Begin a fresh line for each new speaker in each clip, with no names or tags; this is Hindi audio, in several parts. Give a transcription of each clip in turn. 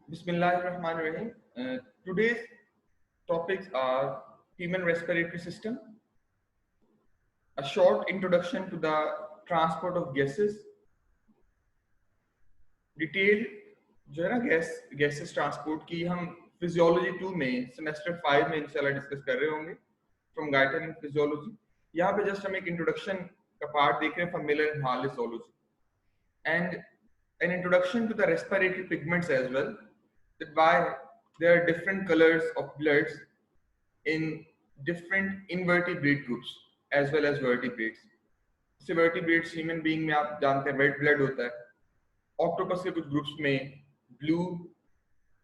Bismillahirrahmanirrahim. Today's topics are human respiratory system, a short introduction to the transport of gases, detail जो है ना गैसेस ट्रांसपोर्ट की हम फिजियोलॉजी 2 में सेमेस्टर 5 में इंशाल्लाह डिस्कस कर रहे होंगे फ्रॉम गाइटर एंड फिजियोलॉजी। यहाँ पे जस्ट हम एक इंट्रोडक्शन का पार्ट देख रहे हैं from Miller and Harley and an introduction to the respiratory pigments as well, that why there are different colors of bloods in different invertebrate groups as well as vertebrates. जैसे vertebrates ह्यूमन बीइंग में आप जानते हैं रेड ब्लड होता है, ऑक्टोपस के कुछ ग्रुप्स में ब्लू,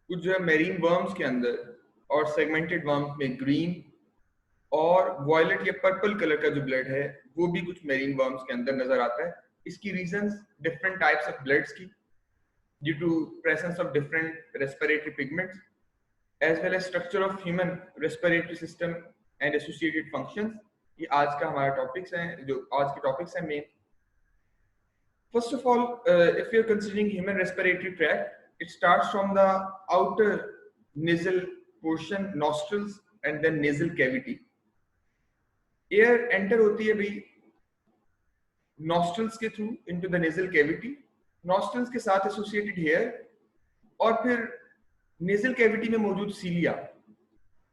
कुछ जो है मेरीन वर्म्स के अंदर और सेगमेंटेड वर्म्स में ग्रीन, और वॉयलेट या पर्पल कलर का जो ब्लड है वो भी कुछ मेरीन वर्म्स के अंदर नजर आता है। इसकी reasons different types of bloods की due to presence of different respiratory pigments as well as structure of human respiratory system and associated functions. ये आज का हमारा टॉपिक्स है, जो आज के टॉपिक्स हैं main. First of all, if you're considering human respiratory tract, it starts from the outer nasal portion, nostrils, and then nasal cavity. Air enter होती है भाई nostrils के through into the nasal cavity, nostrils के साथ associated hair, और फिर nasal cavity में मौजूद cilia,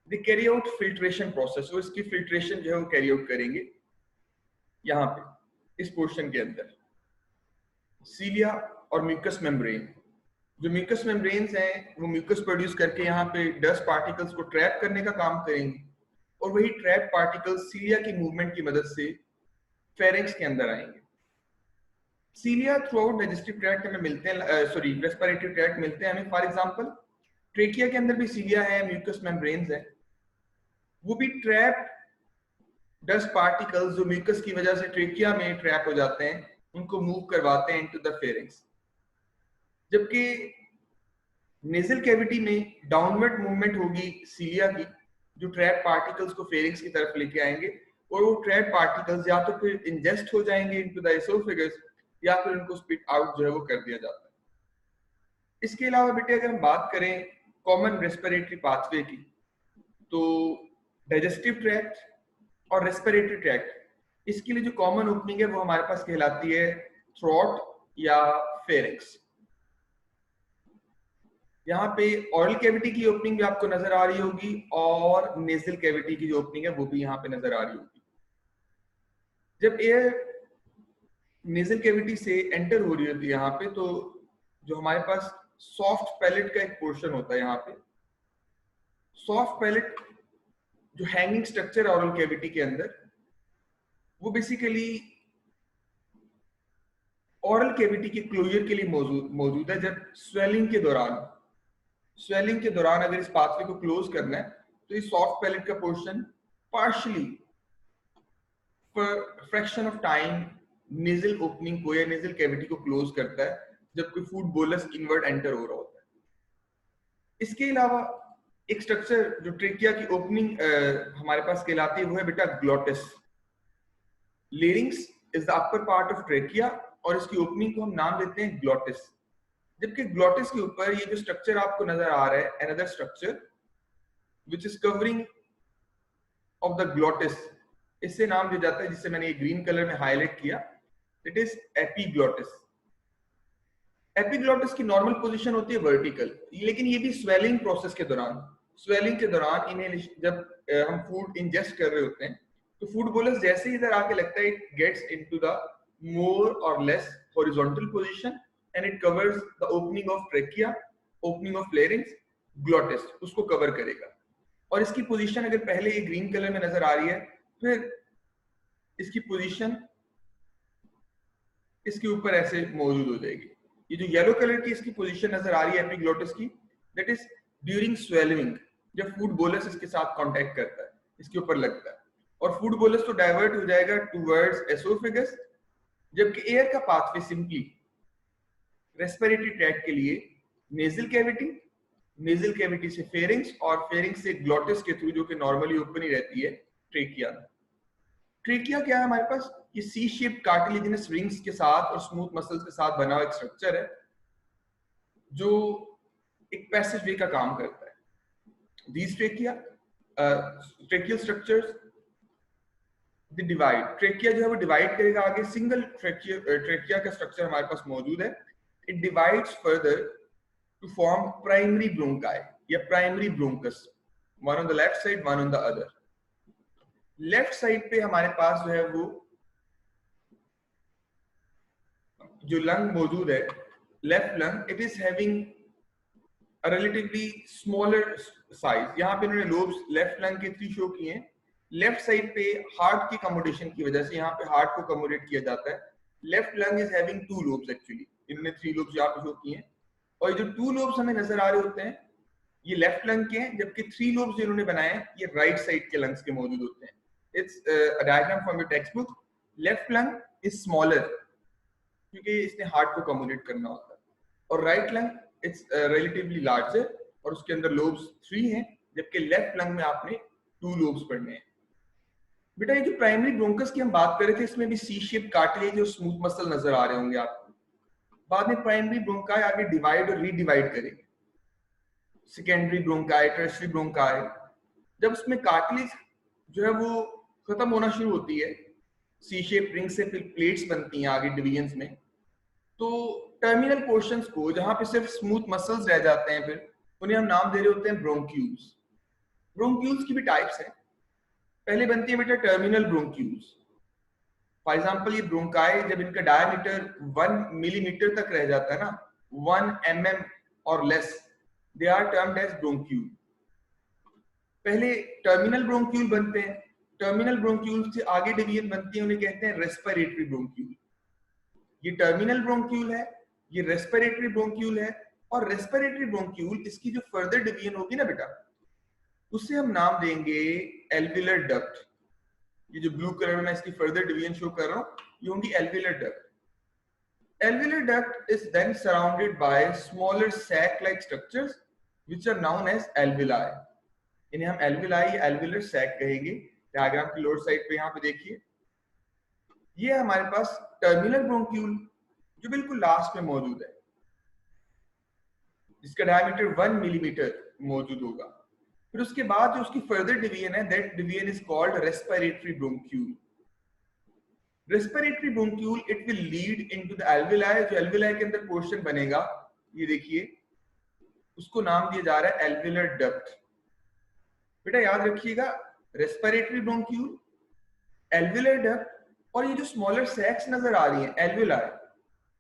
they carry out filtration process। और इसकी filtration जो है वो carry out करेंगे यहाँ पे इस पोर्शन के अंदर। सीलिया और म्यूकस मेम्ब्रेन, जो म्यूकस मेम्ब्रेन्स हैं वो म्यूकस प्रोड्यूस करके यहाँ पे डस्ट पार्टिकल्स को ट्रैप करने का काम करेंगे, और वही ट्रैप पार्टिकल्स सीलिया की मूवमेंट की मदद से फेरिंक्स के अंदर आएंगे। सीलिया थ्रू आउट डाइजेस्टिव ट्रैक्ट हमें मिलते हैं, सॉरी रेस्पिरेटरी ट्रैक्ट मिलते हैं हमें। फॉर एग्जांपल ट्रेकिया के अंदर भी सीलिया है, म्यूकस मेम्ब्रेन्स है, वो भी ट्रैप डस्ट पार्टिकल्स जो म्यूकस की वजह से ट्रेकिया में ट्रैप हो जाते हैं उनको मूव करवाते हैं इनटू द फेरिंक्स। जबकि नेजल कैविटी में डाउनवर्ड मूवमेंट होगी सीलिया की, जो ट्रैप पार्टिकल्स को फेरिंक्स की तरफ लेके आएंगे, और वो ट्रैप पार्टिकल्स या तो फिर इंजेस्ट हो जाएंगे इनटू द एसोफेगस या फिर उनको स्पिट आउट जो है वो कर दिया जाता है। इसके अलावा बेटे अगर हम बात करें कॉमन रेस्पिरेटरी पाथवे की, तो डाइजेस्टिव ट्रैक्ट और रेस्पिरेटरी ट्रैक्ट, इसके लिए जो कॉमन ओपनिंग है वो हमारे पास कहलाती है थ्रोट या फेरिंक्स। यहाँ पे ऑरल कैविटी की ओपनिंग भी आपको नजर आ रही होगी, और नेजल कैविटी की जो ओपनिंग है वो भी यहाँ पे नजर आ रही होगी। जब एयर नेजल कैविटी से एंटर हो रही होती है यहाँ पे, तो जो हमारे पास सॉफ्ट पैलेट का एक पोर्शन होता है यहाँ पे, सॉफ्ट पैलेट जो हैंगिंग स्ट्रक्चर है ऑरल कैविटी के अंदर, वो बेसिकली ऑरल कैविटी के क्लोजर के लिए मौजूद है। जब स्वेलिंग के दौरान अगर इस पाथवे को क्लोज करना है तो इस सॉफ्ट पैलेट का portion partially fraction of time nasal opening को या नेजल कैविटी को क्लोज करता है जब कोई फूड बोलस इनवर्ड एंटर हो रहा होता है। इसके अलावा एक स्ट्रक्चर जो ट्रेकिया की ओपनिंग हमारे पास कहलाती है वो है बेटा glottis. Larynx is the upper part of trachea, और इसकी ओपनिंग को हम नाम देते हैं ग्लोटिस। जबकि ग्लोटिस के ऊपर ये जो स्ट्रक्चर आपको नजर आ रहा है, another structure which is covering of the glottis, इससे नाम दिया जाता है, जिसे मैंने ये ग्रीन कलर में हाईलाइट किया, इट इज एपीग्लोटिस। एपीग्लोटिस की नॉर्मल पोजीशन होती है वर्टिकल, लेकिन ये भी स्वेलिंग प्रोसेस के दौरान इन्हें जब हम फूड इंजेस्ट कर रहे होते हैं तो फूड बोलस जैसे ही इधर आके लगता है, it gets into the more or less horizontal position and it covers the opening of trachea, opening of larynx, glottis उसको कवर करेगा। और इसकी पोजीशन अगर पहले ये ग्रीन कलर में नजर आ रही है, फिर इसकी पोजीशन इसके ऊपर ऐसे मौजूद हो जाएगी। ये जो येलो कलर की इसकी पोजीशन नजर आ रही है एपीग्लोटिस की, दैट इज ड्यूरिंग स्वेलिंग, जब फूड बोलस इसके साथ कांटेक्ट करता है, इसके ऊपर लगता है, और फूड बोलस तो डाइवर्ट हो जाएगा टुवर्ड्स एसोफेगस। जबकि एयर का पाथवे सिंपली रेस्पिरेटरी ट्रैक्ट के लिए नेजल कैविटी, नेजल कैविटी से फेरिंग्स, और फेरिंग्स से ग्लोटिस के थ्रू, जो कि नॉर्मली ओपन ही रहती है, ट्रेकिया। ट्रेकिया क्या है हमारे पास? ये सी शेप कार्टिलेजिनस रिंग्स के साथ और स्मूथ मसल्स के साथ बना हुआ एक स्ट्रक्चर है, जो एक एक पैसेज वे का काम करता है. These tracheal structures, the divide. Trachea जो है वो डिवाइड करेगा आगे. सिंगल ट्रेकिया का स्ट्रक्चर हमारे पास मौजूद है. It divides further to form primary bronchi या primary bronchus, one on the left side, one on the other. Left side पे हमारे पास जो है वो जो लंग मौजूद है, left lung, it is having a relatively smaller size. यहाँ पे इन्होंने लोब्स लेफ्ट लंग के 3 शो किए हैं. लेफ्ट साइड पे हार्ट की कमोडेशन की वजह से यहाँ पे हार्ट को कमोडेट किया जाता है. Left lung is having 2 lobes actually. इन्होंने 3 लोब्स यहाँ पे शो किए हैं और ये जो 2 लोब्स हमें नजर आ रहे होते हैं ये लेफ्ट लंग के हैं, जबकि 3 लोब्स जो इन्होंने बनाए हैं ये राइट साइड के लंग्स के मौजूद होते हैं. It's a diagram from your text book. Left lung is smaller क्योंकि इसने हार्ट को कमोडेट करना होता है, और right lung it's relatively larger और उसके अंदर लोब्स 3 हैं, जबकि लेफ्ट लंग में आपने 2 लोब्स पढ़ने हैं. बेटा ये जो प्राइमरी ब्रोंकस की हम बात कर रहे थे इसमें भी सी शेप कार्टिलेज और स्मूथ मसल नजर आ रहे होंगे आपको. बाद में प्राइमरी ब्रोंकाई आगे डिवाइड और रीडिवाइड करेंगे. Secondary bronchi, tertiary bronchi. जब उसमें कार्टिलेज जो है वो खत्म होना शुरू होती है, सी शेप रिंग से फिर प्लेट्स बनती हैं आगे डिवीजन्स में, तो टर्मिनल पोर्शंस को जहां पे सिर्फ स्मूथ मसल्स रह जाते हैं फिर उन्हें हम नाम दे रहे होते हैं ब्रोंक्यूल्स. ब्रोंक्यूल्स की भी टाइप्स हैं. पहले बनती है बेटा टर्मिनल ब्रोंक्यूल्स. फॉर एग्जांपल ये ब्रोंकाई जब इनका डायमीटर 1 मिलीमीटर तक रह जाता है ना, 1 mm और less, they are termed as bronchiole. पहले टर्मिनल ब्रोंक्यूल बनते हैं. टर्मिनल ब्रोंक्यूल से आगे डिवीजन बनती है, उन्हें कहते हैं रेस्पिरेटरी ब्रोंक्यूल. ये टर्मिनल ब्रोंक्यूल है, ये रेस्पिरेटरी ब्रोंक्यूल है, और रेस्पिरेटरी ब्रोंक्यूल इसकी जो फर्दर डिवीजन होगी ना बेटा, उससे हम नाम देंगे एल्विलर डक्ट. ये जो ब्लू कलर में मैं इसकी फर्दर डिवीजन शो कर रहा हूं, ये होंगी alveolar duct. Alveolar duct is then surrounded by smaller sac like structures which are known as alveoli. इन्हें हम एल्विलाई या एल्विलर सैक कहेंगे. डायग्राम की लोअर साइड पे यहां पे देखिए, ये हमारे पास टर्मिनल ब्रोंक्यूल जो बिल्कुल लास्ट में मौजूद है, जिसका डायमीटर 1 मिलीमीटर मौजूद होगा. फिर उसके बाद जो उसकी फर्दर डिवीजन है, that division is called respiratory bronchiole. Respiratory bronchiole it will lead into the alveoli. जो एल्विलाई के अंदर पोर्शन बनेगा, ये देखिए, उसको नाम दिया जा रहा है एल्विलर डक्ट. बेटा याद रखिएगा, रेस्पिरेटरी ब्रोंक्यूल, एल्विलर डक्ट और ये जो स्मॉलर सैक्स नजर आ रही हैं एल्विलाई,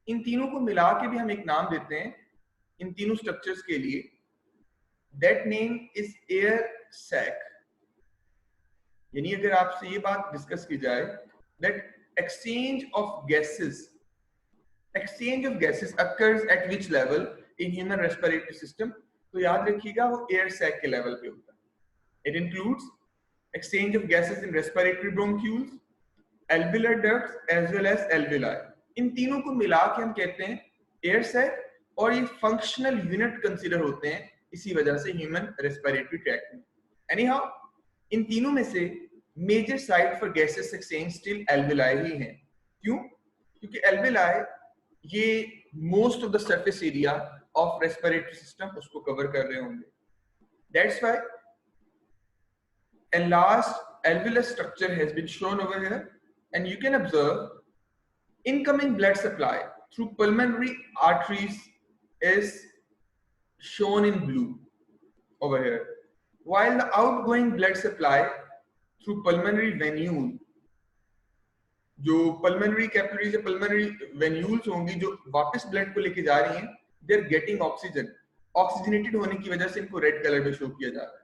इन तीनों को मिला के भी हम एक नाम देते हैं इन तीनों स्ट्रक्चर्स के लिए. That name is air sac. यानी अगर आपसे ये बात डिस्कस की जाए that exchange of gases occurs at which level in human respiratory system, तो याद रखिएगा वो एयर सैक के लेवल पे होता है. It includes exchange of gases in respiratory bronchioles, alveolar ducts as well as alveoli. इन तीनों को मिला के हम कहते हैं एयर सैक, और ये फंक्शनल यूनिट कंसीडर होते हैं इसी वजह से ह्यूमन रेस्पिरेटरी ट्रैक्ट में. एनीहाउ इन तीनों में से major site for gases exchange still alveoli ही है. क्यों? क्योंकि एल्वेलाई ये most of the surface area of respiratory system उसको कवर कर रहे होंगे. That's why enlarged alveolar structure has been shown over here, and you can observe incoming blood supply through pulmonary arteries is shown in blue over here, while the outgoing blood supply through pulmonary venule, जो pulmonary capillaries या pulmonary venules होंगी जो वापस ब्लड को लेके जा रही हैं, they are getting oxygen. Oxygenated होने की वजह से इनको रेड कलर में शो किया जा रहा है.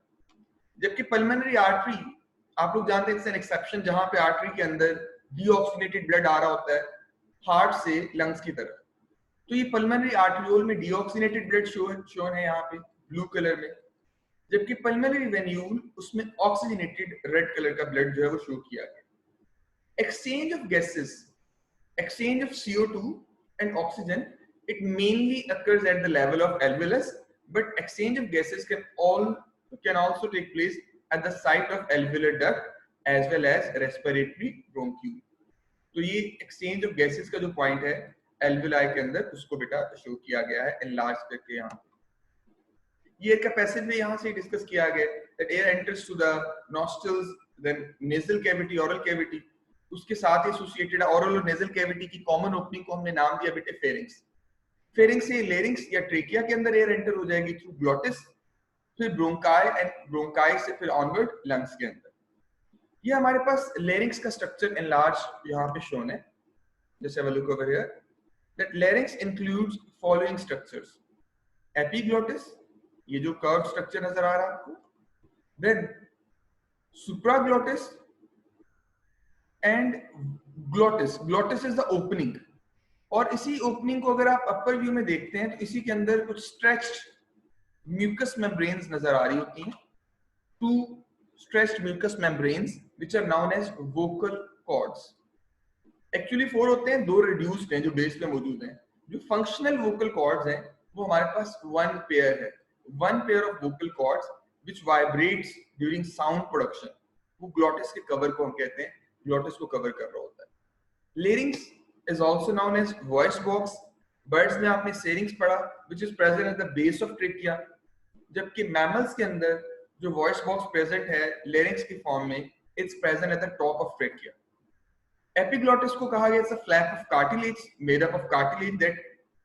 जबकि पल्मोनरी आर्टरी आप लोग जानते हैं इट्स एन एक्सेप्शन, जहां पे आर्टरी के अंदर डीऑक्सीनेटेड ब्लड आ रहा होता है हार्ट से लंग्स की तरफ. तो ये पल्मोनरी आर्टरियोल में डीऑक्सीनेटेड ब्लड शोन है यहाँ पे ब्लू कलर में, जबकि पल्मोनरी वेन्यूल उसमें ऑक्सीजनेटेड रेड कलर का ब्लड जो है वो शो किया गया. Exchange of gases, exchange of CO2 and oxygen, it mainly occurs at the level of alveolus, but exchange of gases can also take place at the site of alveolar duct as well as respiratory bronchiole. तो ये exchange of gases का जो point है alveoli के अंदर, उसको बेटा शो किया गया है enlarge करके यहाँ. ये एयर का पैसेज में यहाँ से डिस्कस किया गया that air enters to the nostrils, then nasal cavity, oral cavity, उसके साथ एसोसिएटेड oral और nasal cavity की कॉमन ओपनिंग को हमने नाम दिया बेटे फेरिंक्स। फेरिंक्स से लेरिंक्स या ट्रेकिया के अंदर एयर एंटर हो जाएगी थ्रू ग्लोटिस, फिर ब्रोंकाई एंड ब्रोंकाई से फिर ऑनवर्ड लंग्स के अंदर। ये हमारे पास लेरिंक्स का स्ट्रक्चर एनलार्ज यहाँ पे शोन है। जैसे have a look over here that larynx includes following structures: epiglottis, ये जो कर्व स्ट्रक्चर नजर आ रहा है आपको, then supraglottis and glottis. Glottis is the opening, और इसी ओपनिंग को अगर आप अपर व्यू में देखते हैं तो इसी के अंदर कुछ स्ट्रेच्ड म्यूकस मेम्ब्रेन्स नजर आ रही होती हैं, two stretched mucous membranes which are known as vocal cords. Actually 4 होते हैं, 2 रिड्यूस्ड हैं जो बेस पे मौजूद हैं। जो फंक्शनल वोकल कॉर्ड्स हैं वो हमारे पास 1 पेयर है, 1 pair of vocal cords which vibrates during sound production. वो ग्लोटिस के कवर को हम कहते हैं, ग्लोटिस को कवर कर रहा होता है। Larynx is also known as voice box. Birds में आपने सेरिंक्स पढ़ा which is present at the base of trachea, जबकि मैमल्स के अंदर जो वॉइस बॉक्स प्रेजेंट है लेरिंक्स की फॉर्म में, it's present at the top of trachea. Epiglottis को कहा गया, it's a flap of cartilage made up of cartilage that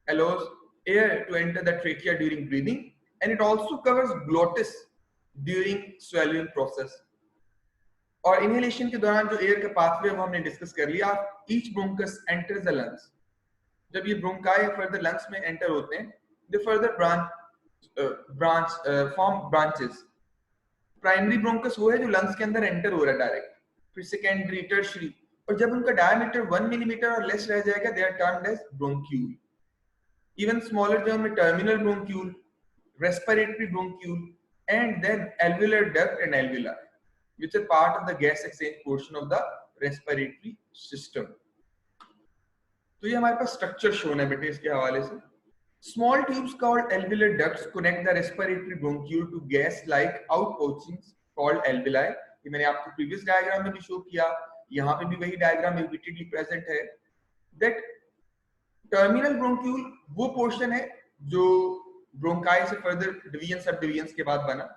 allows air to enter the trachea during breathing, and it also covers glottis during swallowing process. और inhalation के दौरान जो air का pathway वो हमने डिस्कस कर लिया। Each bronchus enters the lungs. जब ये bronchi further lungs में enter होते हैं, they further form branches. Primary bronchus वो है जो lungs के अंदर enter हो रहा है डायरेक्ट, फिर secondary, tertiary, और जब उनका डायमीटर 1 मिलीमीटर और लेस रह जाएगा they are termed as bronchiole. Even smaller जो हमें terminal bronchiole, respiratory bronchiole, and then alveolar duct and alveoli which are part of the gas exchange portion of the respiratory system. तो ये हमारे पास स्ट्रक्चर शोन है बेटे इसके हवाले से। Small tubes called alveolar ducts connect the respiratory bronchiole to gas like outpouchings called alveoli. ये मैंने आपको प्रीवियस डायग्राम में भी शो किया, यहाँ पे भी वही डायग्राम रिपीटेडली प्रेजेंट है। दैट टर्मिनल ब्रोंक्यूल वो पोर्शन है जो ब्रोंकाई से फर्दर डिवीजन सब डिवीजन्स के बाद बना।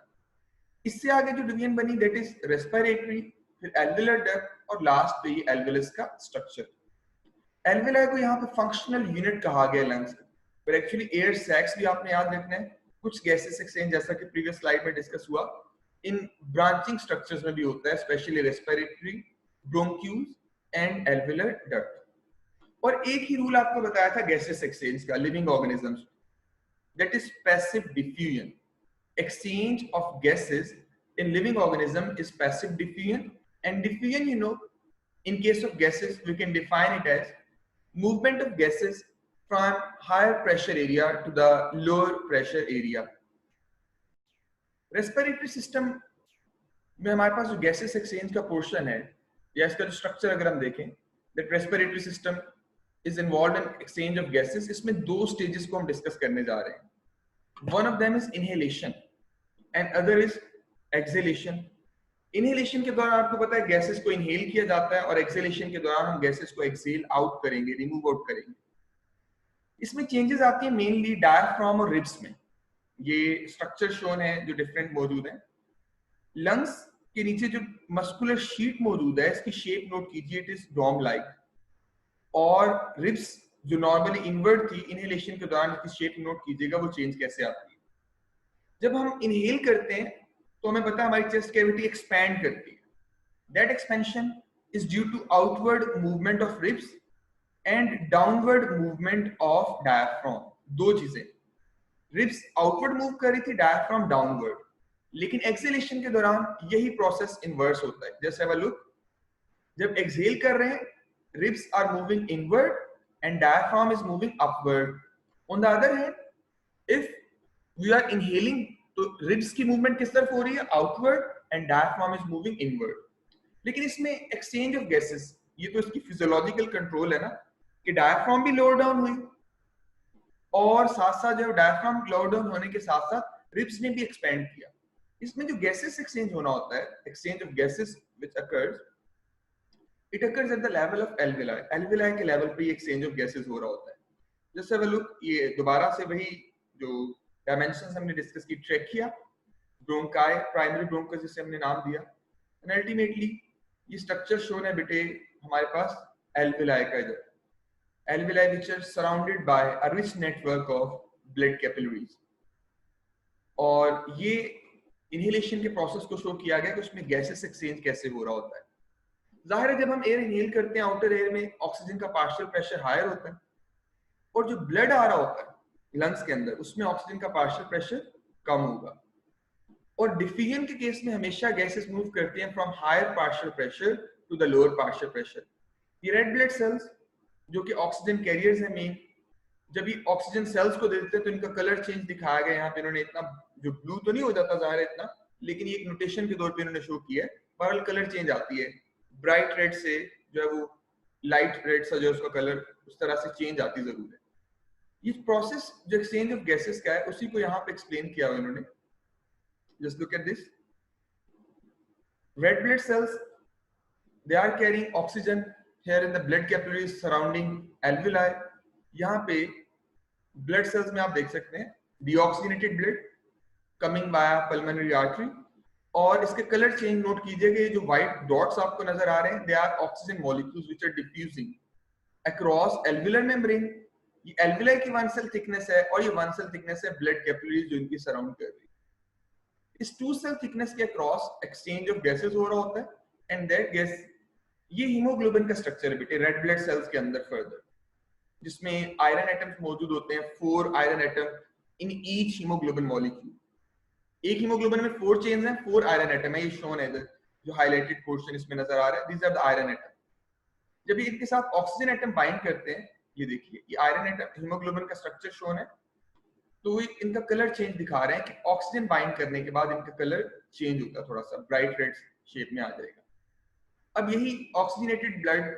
इससे आगे जो डिवीजन बनी दैट इज रेस्पिरेटरी, फिर एल्वियुलर डक्ट और लास्ट पे ये एल्वियलस का स्ट्रक्चर। एल्वियुलाई को यहाँ पे फंक्शनल यूनिट कहा गया लंग्स का, पर एक्चुअली एयर सैक्स भी आपने याद रखना है। कुछ गैसेस एक्सचेंज जैसा कि प्रीवियस स्लाइड में डिस्कस हुआ इन ब्रांचिंग स्ट्रक्चर्स में भी होता है, specially respiratory, bronchioles and alveolar duct. और एक ही रूल आपको बताया था गैसेस एक्सचेंज का living organisms, that is passive diffusion. Exchange of gases in living organism is passive diffusion, and diffusion you know in case of gases we can define it as movement of gases from higher pressure area to the lower pressure area. Respiratory system में हमारे पास जो गैसेस एक्सचेंज का पोर्शन है या इसका जो स्ट्रक्चर अगर हम देखें, that respiratory system is involved in exchange of gases. इसमें 2 स्टेजेस को हम डिस्कस करने जा रहे हैं। One of them is inhalation and other is exhalation. Inhalation के दौरान आपको पता है गैसेस को इनहेल किया जाता है और एक्सहेलेशन के दौरान हम गैसेस को एक्सहेल आउट करेंगे, रिमूव आउट करेंगे। इसमें चेंजेस आती है मेनली डायफ्राम और रिब्स में। ये स्ट्रक्चर शोन है जो डिफरेंट मौजूद है। लंग्स के नीचे जो मस्कुलर शीट मौजूद है इसकी शेप नोट कीजिए, इट इज डोम लाइक। और रिब्स जो नॉर्मली इनवर्ट थी, इनहेलेशन के दौरान इसकी शेप नोट कीजिएगा वो चेंज कैसे आती है। जब हम इनहेल करते हैं तो हमें पता है हमारी चेस्ट कैविटी एक्सपैंड करती है। That expansion is due to outward movement of ribs and downward movement of diaphragm. 2 चीजें, रिब्स आउटवर्ड मूव कर रही थी, डायफ्राम डाउनवर्ड। लेकिन एक्सहेलेशन के दौरान यही प्रोसेस इनवर्स होता है। जैसे हैव अ लुक, जब एक्सहेल कर रहे हैं ribs are moving inward and diaphragm is moving upward. On the other hand if we are inhaling तो रिब्स की मूवमेंट किस तरफ हो रही है, outward, and diaphragm is moving inward. लेकिन इसमें एक्सचेंज ऑफ गैसेस, ये तो इसकी फिजियोलॉजिकल कंट्रोल है ना कि डायफ्राम भी लोअर डाउन हुई और साथ साथ जो डायफ्राम लोअर डाउन होने के साथ साथ रिब्स ने भी एक्सपेंड किया। इसमें जो गैसेस एक्सचेंज होना होता है, exchange of gases which occurs, it occurs at the level of alveoli. Alveoli के लेवल पे ये एक्सचेंज ऑफ गैसेस हो रहा होता है। जैसे वे लुक, ये दोबारा से वही जो डायमेंशंस हमने डिस्कस की, ट्रेकिया, ब्रोंकाई, प्राइमरी ब्रोंकस जिसे हमने नाम दिया, एंड अल्टीमेटली ये स्ट्रक्चर शोन है बेटे हमारे पास एल्विलाई का, इधर alveoli which are surrounded by a rich network of blood capillaries. और ये इनहेलेशन के प्रोसेस को शो किया गया कि उसमें गैसेस एक्सचेंज कैसे हो रहा होता है। जाहिर है जब हम एयर इनहेल करते हैं आउटर एयर में ऑक्सीजन का पार्शियल प्रेशर हायर होता है और जो ब्लड आ रहा होता है लंग्स के अंदर उसमें ऑक्सीजन का पार्शियल प्रेशर कम होगा। और डिफ्यूजन के केस में हमेशा गैसेस मूव करते हैं from higher partial pressure to the lower partial pressure. ये रेड ब्लड सेल्स जो कि ऑक्सीजन कैरियर्स हैं मेन, जब ये ऑक्सीजन सेल्स को देते हैं तो इनका कलर चेंज दिखाया गया यहाँ पे, इन्होंने इतना जो ब्लू तो नहीं हो जाता जाहिर है इतना, लेकिन ये एक नोटेशन के तौर पे इन्होंने शो किया है, बहरहाल कलर चेंज आती है ब्राइट रेड से जो है वो लाइट रेड सा जो उसका कलर उस तरह से चेंज आती जरूर है। ये प्रोसेस जो एक्सचेंज ऑफ गैसेस का है उसी को यहाँ पे एक्सप्लेन किया हुआ इन्होंने। Just look at this, red blood cells they are carrying oxygen here in the blood capillaries surrounding alveoli। यहाँ पे blood cells में आप देख सकते हैं deoxygenated blood coming via pulmonary artery, और इसके कलर चेंज नोट कीजिएगा, जो व्हाइट डॉट्स आपको नजर आ रहे हैं they are oxygen molecules which are diffusing across alveolar membrane। ये alveoli की 1 cell thickness है और ये 1 cell thickness है blood capillaries जो इनकी सराउंड कर रही है। इस 2 cell thickness के अक्रॉस एक्सचेंज ऑफ गैसेस हो रहा होता है एंड दैट गैस, ये हीमोग्लोबिन का स्ट्रक्चर है बेटे रेड ब्लड सेल्स के अंदर फर्दर, जिसमें आयरन एटम्स मौजूद होते हैं, 4 iron atom in each haemoglobin molecule. एक हीमोग्लोबिन में 4 चेन्स हैं, 4 आयरन एटम है, ये शोन है इधर जो हाइलाइटेड पोर्शन इसमें नजर आ रहा है, these are the iron atom. जब ये इनके साथ ऑक्सीजन एटम बाइंड करते हैं, ये देखिए ये आयरन एटम हीमोग्लोबिन का स्ट्रक्चर शोन है, तो इनका कलर चेंज दिखा रहे हैं कि ऑक्सीजन बाइंड करने के बाद इनका कलर चेंज होता है, थोड़ा सा ब्राइट रेड शेप में आ जाएगा। अब यही ऑक्सीजनेटेड ब्लड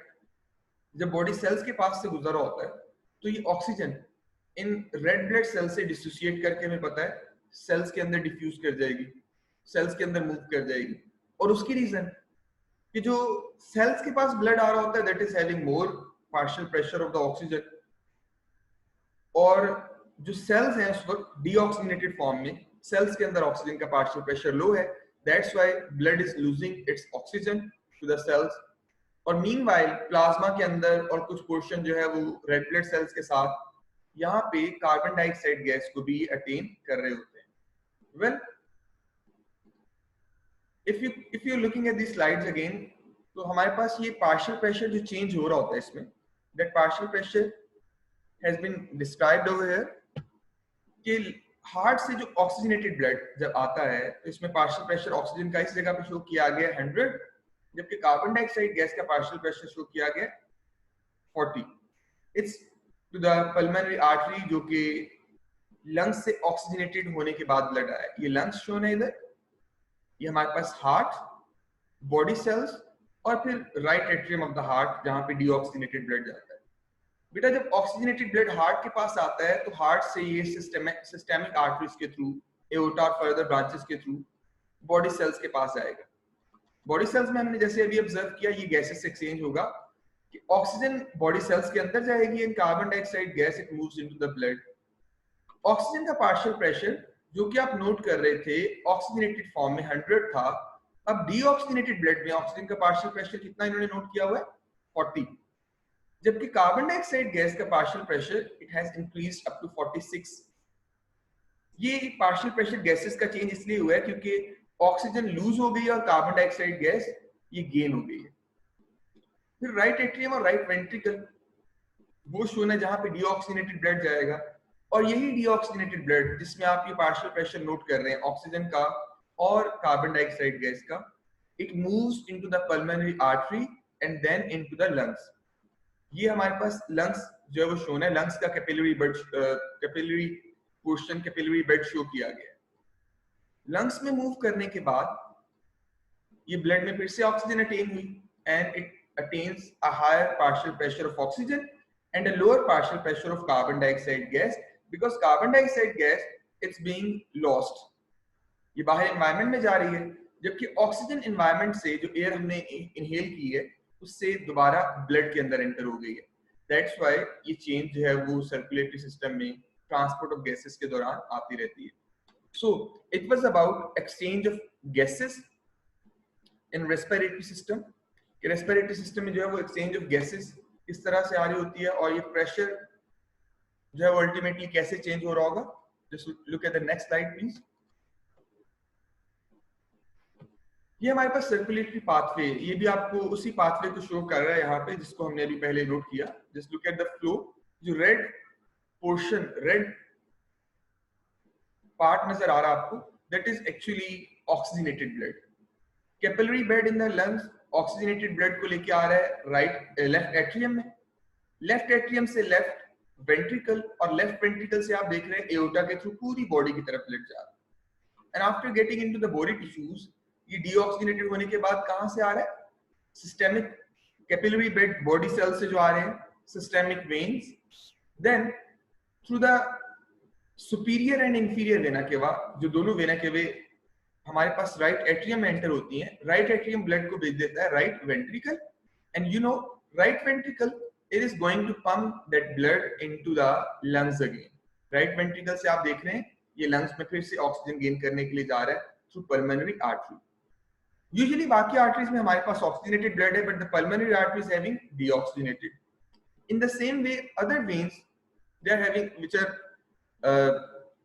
जब बॉडी सेल्स के पास से गुजरा होता है तो ये ऑक्सीजन इन रेड ब्लड सेल से डिसोसिएट करके हमें पता है सेल्स के अंदर डिफ्यूज कर जाएगी, सेल्स के अंदर मूव कर जाएगी। और उसकी रीजन कि जो सेल्स के पास ब्लड आ रहा होता है that is having more partial pressure of the oxygen, और जो सेल्स हैं उस वक्त डीऑक्सीजनेटेड फॉर्म में, सेल्स के अंदर ऑक्सीजन का पार्शियल प्रेशर लो है, that's why blood is losing its oxygen to the cells. और मीनवाइल प्लाज्मा के अंदर और कुछ पोर्शन जो है वो रेड ब्लड सेल्स के साथ यहाँ पे कार्बन डाइऑक्साइड गैस को भी अटेन कर रहे होते हैं। Well if you looking at the slides again, तो हमारे पास ये पार्शियल प्रेशर जो चेंज हो रहा होता है इसमें, that partial pressure has been described over here कि हार्ट से जो ऑक्सीजनेटेड ब्लड जब आता है तो इसमें पार्शियल प्रेशर ऑक्सीजन का इस जगह पे शो किया गया 100, जबकि कार्बन डाइऑक्साइड गैस का पार्शियल प्रेशर शो किया गया 40। It's to the pulmonary artery जो कि लंग्स से ऑक्सीजनेटेड होने के बाद ब्लड आया। ये लंग्स शोन है इधर, ये हमारे पास हार्ट, बॉडी सेल्स और फिर right atrium of the heart जहां पे डीऑक्सीजनेटेड ब्लड जाता है। बेटा जब ऑक्सीजनेटेड ब्लड हार्ट के पास आता है तो हार्ट से ये सिस्टेमिक आर्टरीज के थ्रू, एओर्टा और फर्दर ब्रांचेस के थ्रू बॉडी सेल्स के पास आएगा। बॉडी सेल्स में हमने जैसे अभी ऑब्जर्व किया ये गैसेस एक्सचेंज होगा कि ऑक्सीजन बॉडी सेल्स के अंदर जाएगी and carbon dioxide gas it moves into the blood. Oxygen का पार्शियल प्रेशर जो कि आप नोट कर रहे थे ऑक्सीजनेटेड फॉर्म में 100 था, अब डीऑक्सीजनेटेड ब्लड में ऑक्सीजन का पार्शियल प्रेशर कितना इन्होंने नोट किया हुआ है 40, जबकि कार्बन डाइऑक्साइड गैस का partial pressure it has increased up to 46। ये पार्शियल प्रेशर गैसेस का चेंज इसलिए हुआ है क्योंकि ऑक्सीजन लूज हो गई और कार्बन डाइऑक्साइड गैस ये गेन हो गई है। फिर राइट एट्रियम और राइट वेंट्रिकल वो शोन है जहां पे डीऑक्सीजनेटेड ब्लड जाएगा, और यही डीऑक्सीजनेटेड ब्लड जिसमें आप ये पार्शियल प्रेशर नोट कर रहे हैं ऑक्सीजन का और कार्बन डाइऑक्साइड गैस का, it moves into the pulmonary artery and then into the lungs. ये हमारे पास लंग्स जो है वो शोन है, लंग्स का capillary portion capillary bed show किया गया है। लंग्स में मूव करने के बाद ये ब्लड में फिर से ऑक्सीजन अटेन हुई and it attains a higher partial pressure of oxygen and a lower partial pressure of carbon dioxide gas, because carbon dioxide gas it's being lost, ये बाहर एनवायरनमेंट में जा रही है, जबकि ऑक्सीजन एनवायरनमेंट से जो एयर हमने इनहेल की है उससे दोबारा ब्लड के अंदर एंटर हो गई है। दैट्स व्हाई ये चेंज जो है वो सर्कुलेटरी सिस्टम में ट्रांसपोर्ट ऑफ गैसेस के दौरान आती रहती है. So it was about exchange of gases in respiratory system. कि रेस्पिरेटरी सिस्टम में जो है वो एक्सचेंज ऑफ गैसेस किस तरह से आ रही होती है और ये प्रेशर जो है वो अल्टीमेटली कैसे चेंज हो रहा होगा. Just look at the next slide please. ये हमारे पास सर्कुलेटरी पाथवे, ये भी आपको उसी पाथवे को शो कर रहा है यहाँ पे जिसको हमने अभी पहले नोट किया. Just look at the flow. जो रेड पोर्शन, रेड पार्ट नजर आ रहा है आपको, that is actually oxygenated blood. Capillary bed in the lungs oxygenated blood को लेके आ रहा है राइट लेफ्ट एट्रियम में. लेफ्ट एट्रियम से लेफ्ट वेंट्रिकल और लेफ्ट वेंट्रिकल से आप देख रहे हैं एओर्टा के थ्रू पूरी बॉडी की तरफ ब्लड जा रहा है. And after getting into the body tissues, ये डीऑक्सीजनेटेड होने के बाद कहां से आ रहा है? Systemic capillary bed body cell से जो आ रहे हैं, systemic veins, then through the superior and inferior vena cava, जो दोनों वेना केवे हमारे पास राइट एट्रियम में एंटर होती हैं. राइट एट्रियम ब्लड को भेज देता है right ventricle. And you know right ventricle it is going to pump that blood into the lungs again. Right ventricle से आप देख रहे हैं ये लंग्स में फिर से ऑक्सीजन गेन करने के लिए जा रहा है थ्रू पल्मोनरी आर्टरी. यूजुअली बाकी आर्टरीज में हमारे पास ऑक्सीजनेटेड ब्लड है, but the pulmonary artery is having deoxygenated. In the same way other veins they are having which are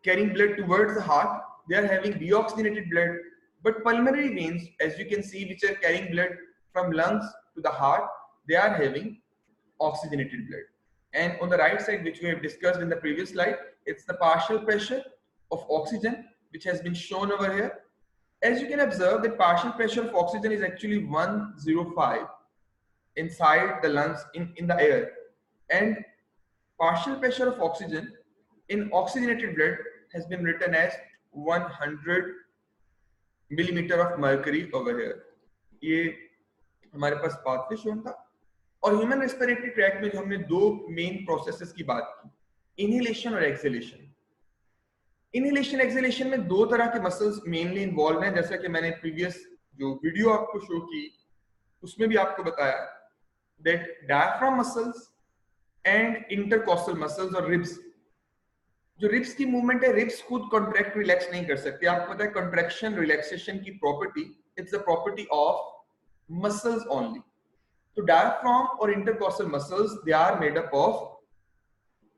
carrying blood towards the heart, they are having deoxygenated blood. But pulmonary veins, as you can see, which are carrying blood from lungs to the heart, they are having oxygenated blood. And on the right side, which we have discussed in the previous slide, it's the partial pressure of oxygen which has been shown over here. As you can observe, the partial pressure of oxygen is actually 105 inside the lungs in the air. And partial pressure of oxygen in oxygenated blood has been written as 100 millimeter of mercury over here. ये हमारे पास पाथवे शोन था. और ह्यूमन रेस्पिरेटरी ट्रैक्ट में जो हमने दो मेन प्रोसेसेस की बात की, इनहेलेशन और एक्सहेलेशन. इनहेलेशन एक्सहेलेशन में दो तरह के मसल्स मेनली इन्वॉल्व हैं, जैसा कि मैंने प्रीवियस जो वीडियो आपको शो की उसमें भी आपको बताया, that diaphragm muscles and intercostal muscles और रिब्स. जो रिब्स की मूवमेंट है, रिब्स खुद कॉन्ट्रैक्ट रिलैक्स नहीं कर सकते. आपको पता है कॉन्ट्रैक्शन रिलैक्सेशन की property, it's the property of muscles only. तो डायफ्राम और intercostal muscles they are made up of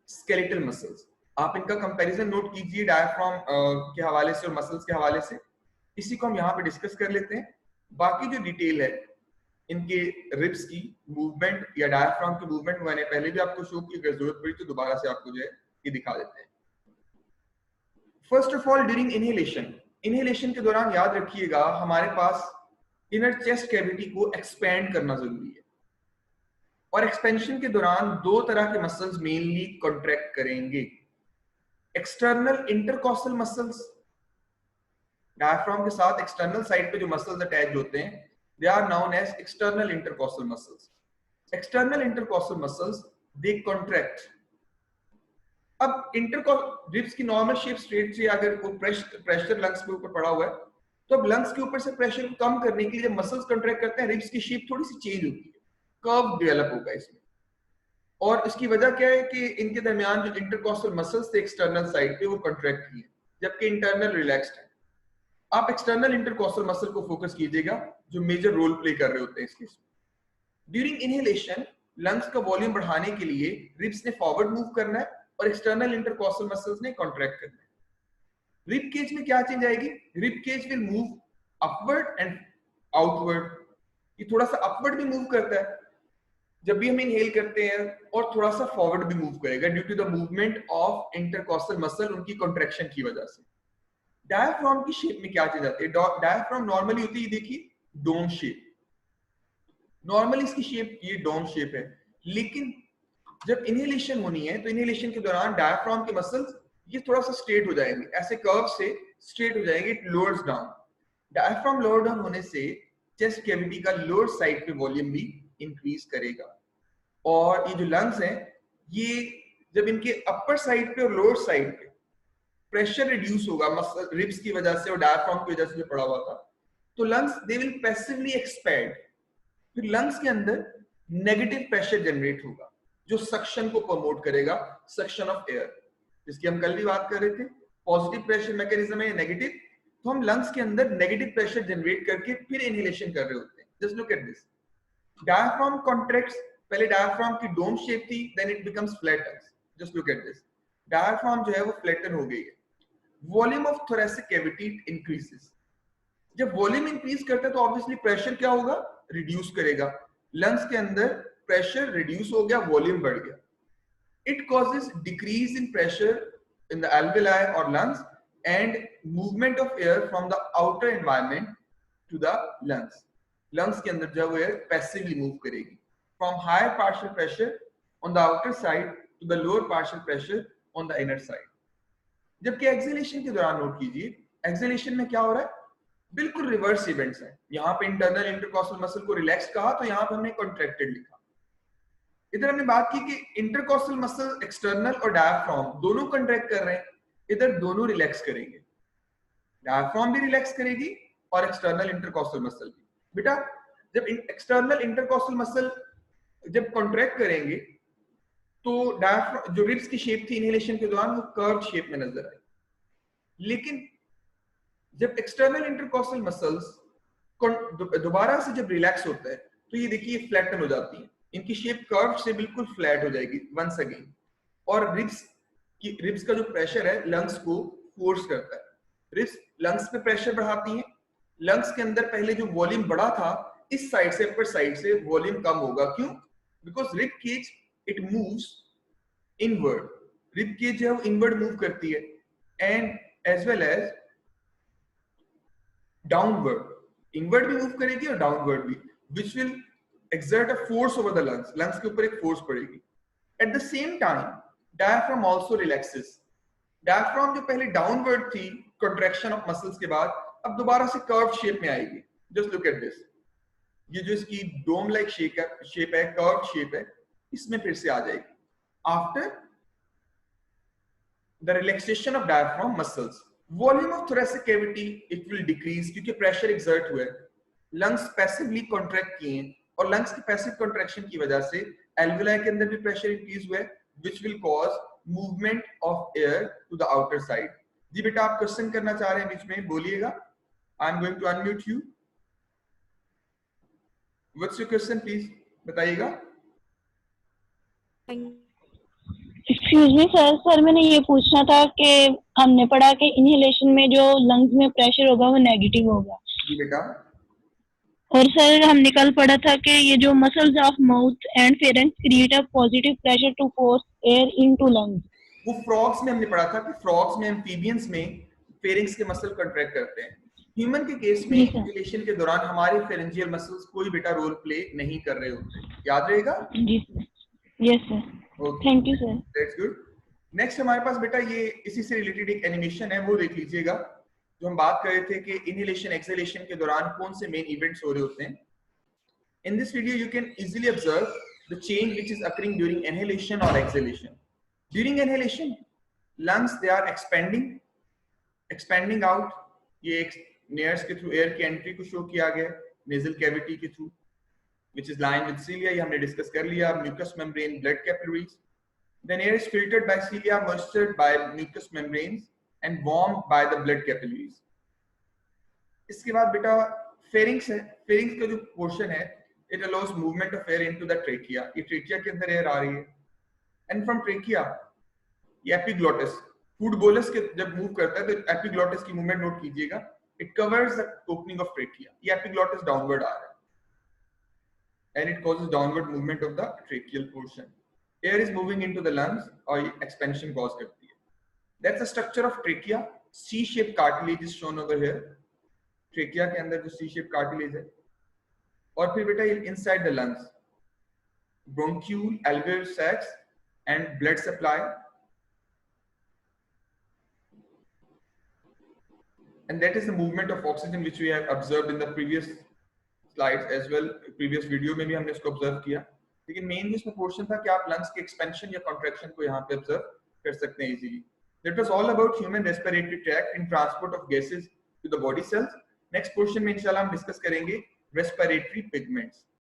skeletal muscles. आप इनका कंपैरिजन नोट कीजिए डायफ्राम के हवाले से और मसल्स के हवाले से. इसी को हम यहाँ पे डिस्कस कर लेते हैं. बाकी जो डिटेल है इनके रिब्स की मूवमेंट या डायफ्राम की मूवमेंट मैंने पहले भी आपको शो की, अगर जरूरत पड़ी तो दोबारा से आपको जो है ये दिखा देते हैं. First of all during inhalation, inhalation के दौरान याद रखिएगा हमारे पास इनर चेस्ट कैविटी को एक्सपेंड करना जरूरी है. और एक्सपेंशन के दौरान दो तरह के मसल्स मेनली कॉन्ट्रैक्ट करेंगे. एक्सटर्नल इंटरकॉस्टल मसल्स, डायफ्राम के साथ एक्सटर्नल साइड पे जो मसल्स अटैच होते हैं, they are known as external intercostal muscles. External intercostal muscles they contract. अब इंटरकॉस्टल रिब्स की नॉर्मल शेप स्ट्रेट से अगर वो प्रेशर लंग्स के ऊपर पड़ा हुआ है, तो अब लंग्स के ऊपर से प्रेशर को कम करने के लिए जब मसल्स कॉन्ट्रैक्ट करते हैं, रिब्स की शेप थोड़ी सी चेंज होती है, कर्व डेवलप होगा इसमें. और इसकी वजह क्या है कि इनके दरमियान जो इंटरकॉस्टल मसल्स थे एक्सटर्नल साइड पे वो कॉन्ट्रैक्ट किए, जबकि इंटरनल रिलैक्स्ड है. आप एक्सटर्नल इंटरकॉस्टल मसल को फोकस कीजिएगा जो मेजर रोल प्ले कर रहे होते हैं इस केस में. ड्यूरिंग इनहेलेशन लंग्स का वॉल्यूम बढ़ाने के लिए रिब्स ने फॉरवर्ड मूव करना है और एक्सटर्नल इंटरकॉस्टल मसल्स ने कॉन्ट्रैक्ट करना है. रिब केज में क्या चेंज आएगी? Rib cage will move upward and outward. ये थोड़ा सा अपवर्ड भी मूव करता है जब भी हम इनहेल करते हैं, और थोड़ा सा फॉरवर्ड भी मूव करेगा due to the movement of intercostal muscle, उनकी कॉन्ट्रैक्शन की वजह से. डायफ्राम की शेप में क्या चेंज आती है? डायफ्राम नॉर्मली होती है, देखिए डोम शेप. नॉर्मली इसकी शेप ये डोम शेप है, लेकिन जब इनहेलेशन होनी है तो इनहेलेशन के दौरान डायफ्राम के मसल्स ये थोड़ा सा स्ट्रेट हो जाएंगे, ऐसे कर्व से स्ट्रेट हो जाएंगे. It lowers down. Diaphragm lower down होने से चेस्ट कैविटी का लोअर साइड पे वॉल्यूम भी इंक्रीज करेगा. और ये जो लंग्स हैं, ये जब इनके अपर साइड पे और लोअर साइड पे प्रेशर रिड्यूस होगा मसल रिब्स की वजह से और डायफ्राम की वजह से जो पड़ा हुआ था, तो lungs they will passively expand. फिर लंग्स के अंदर नेगेटिव प्रेशर जनरेट होगा जो सक्शन को प्रमोट करेगा, सक्शन ऑफ एयर. जिसकी हम कल भी बात कर रहे थे। पॉजिटिव प्रेशर मैकेनिज्म है, नेगेटिव, तो हम लंग्स के अंदर नेगेटिव प्रेशर जनरेट करके फिर इनहेलेशन कर रहे होते हैं। Just look at this, diaphragm contracts, पहले डायफ्राम की डोम शेप थी, then it becomes flatten. Just look at this, diaphragm जो है वो फ्लैटन हो गई है। Volume of thoracic cavity increases, जब वॉल्यूम इंक्रीज करता है तो ऑब्वियसली प्रेशर क्या होगा, रिड्यूस करेगा। लंग्स के अंदर प्रेशर रिड्यूस हो गया, वॉल्यूम बढ़ गया। It causes decrease in pressure in the alveoli or lungs and movement of air from the outer environment to the lungs. lungs के अंदर जब एयर पैसिवली मूव करेगी from higher partial pressure on the outer side to the lower partial pressure on the inner side. जबकि एक्सेलेशन के दौरान नोट कीजिए, एक्सेलेशन में क्या हो रहा है, बिल्कुल रिवर्स इवेंट्स है। यहाँ पे इंटरनल इंटरकॉस्टल मसल को रिलैक्स कहा तो यहाँ पे हमने कॉन्ट्रैक्टेड लिखा। इधर हमने बात की कि इंटरकॉस्टल मसल एक्सटर्नल और डायफ्राम दोनों कॉन्ट्रैक्ट कर रहे हैं, इधर दोनों रिलैक्स करेंगे, डायफ्राम भी रिलैक्स करेगी और एक्सटर्नल इंटरकॉस्टल मसल भी। बेटा जब एक्सटर्नल इंटरकॉस्टल मसल जब कॉन्ट्रैक्ट करेंगे तो डायफ्राम जो रिब्स की शेप थी इनहेलेशन के दौरान वो कर्व शेप में नजर आई, लेकिन जब एक्सटर्नल इंटरकॉस्टल मसल्स दोबारा से जब रिलैक्स होता है तो ये देखिए फ्लैटन हो जाती है, इनकी शेप कर्व से बिल्कुल फ्लैट हो जाएगी वंस अगेन। और रिब्स का जो प्रेशर है लंग्स को फोर्स करता है, रिब्स लंग्स पे प्रेशर बढ़ाती हैं। लंग्स के अंदर पहले जो वॉल्यूम बढ़ा था इस साइड से अपर साइड से वॉल्यूम कम होगा, क्यों, because rib cage it moves inward, rib cage जो है वो इनवर्ड मूव करती है and as well as downward, inward भी मूव करेगी और डाउनवर्ड भी, which will exert a force over the lungs, lungs के ऊपर एक फोर्स पड़ेगी। At the same time, diaphragm also relaxes. Diaphragm जो पहले डाउनवर्ड थी contraction of muscles के बाद, अब दोबारा से कर्व शेप में आएगी। Just look at this, ये जो इसकी डोम लाइक शेप है, कर्व शेप है, इसमें फिर से आ जाएगी। After the relaxation of diaphragm muscles, volume of thoracic cavity it will decrease क्योंकि प्रेशर एक्सर्ट हुआ है, लंग्स पैसिवली कॉन्ट्रैक्ट किए और लंग्स की पैसिव कॉन्ट्रैक्शन की वजह से एल्वेलाई के अंदर भी प्रेशर इंक्रीज हुआ है, which will cause movement of air to the outer side. जी बेटा आप क्वेश्चन करना चाह रहे हैं बीच में बोलिएगा, I am going to unmute you. What's your question please बताइएगा।
एक्सक्यूज मी सर, सर मैंने ये पूछना था कि हमने पढ़ा कि इनहेलेशन में जो लंग्स में प्रेशर होगा वो नेगेटिव होगा।
जी बेटा।
और सर हमने कल पढ़ा था कि ये जो muscles of mouth and pharynx create a positive pressure to force air into lungs.
वो फ्रॉग्स में हमने पढ़ा था कि फ्रॉग्स में, एम्फीबियंस में फेरिंग्स के मसल कॉन्ट्रैक्ट करते हैं। ह्यूमन के केस में इनहेलेशन के दौरान हमारे फेरेंजियल मसल्स कोई बेटा रोल प्ले नहीं कर रहे होते, याद रहेगा।
जी sir, yes sir, thank you sir,
that's good. Next हमारे पास बेटा ये इसी से रिलेटेड एक एनिमेशन है, वो देख लीजिएगा। जो हम बात कर रहे थे कि इनहेलेशन एक्सहेलेशन के दौरान कौन से मेन इवेंट्स हो रहे होते हैं। In this video you can easily observe the change which is occurring during inhalation और exhalation. During inhalation lungs they are expanding out, ये एक nares के थ्रू एयर की एंट्री को शो किया गया नेजल कैविटी के through, which is lined with cilia, ये हमने डिस्कस कर लिया, mucous membrane, blood capillaries, then air is filtered by cilia, moistured by mucous membranes and warmed by the blood capillaries। इसके बाद बेटा pharynx है, pharynx का जो पोर्शन है it allows movement of air into the trachea, ये trachea के अंदर एयर आ रही है, and from trachea ये एपिग्लोटिस, फूड बोलस के जब मूव करता है तो एपिग्लोटिस की मूवमेंट नोट कीजिएगा, it covers the opening of trachea, ये एपिग्लोटिस डाउनवर्ड आ रहा है and it causes downward movement of the tracheal portion, air is moving into the lungs और एक्सपेंशन कॉज करती है। That's the structure of trachea, C shape cartilage is shown over here, trachea के अंदर जो सी शेप कार्टिलेज है। और फिर बेटा inside the lungs bronchiole, alveolar sacs and blood supply, and that is the movement of oxygen which we have observed in the previous slides as well, previous video में भी हमने इसको observe किया। लेकिन मेन इसमें पोर्शन था कि आप लंग्स के एक्सपेंशन या कॉन्ट्रैक्शन को यहाँ पे ऑब्जर्व कर सकते हैं easily. That was all about human respiratory tract in transport of gases to the body cells। Next portion में इंशाल्लाह हम डिस्कस करेंगे रेस्पिरेटरी पिगमेंट्स।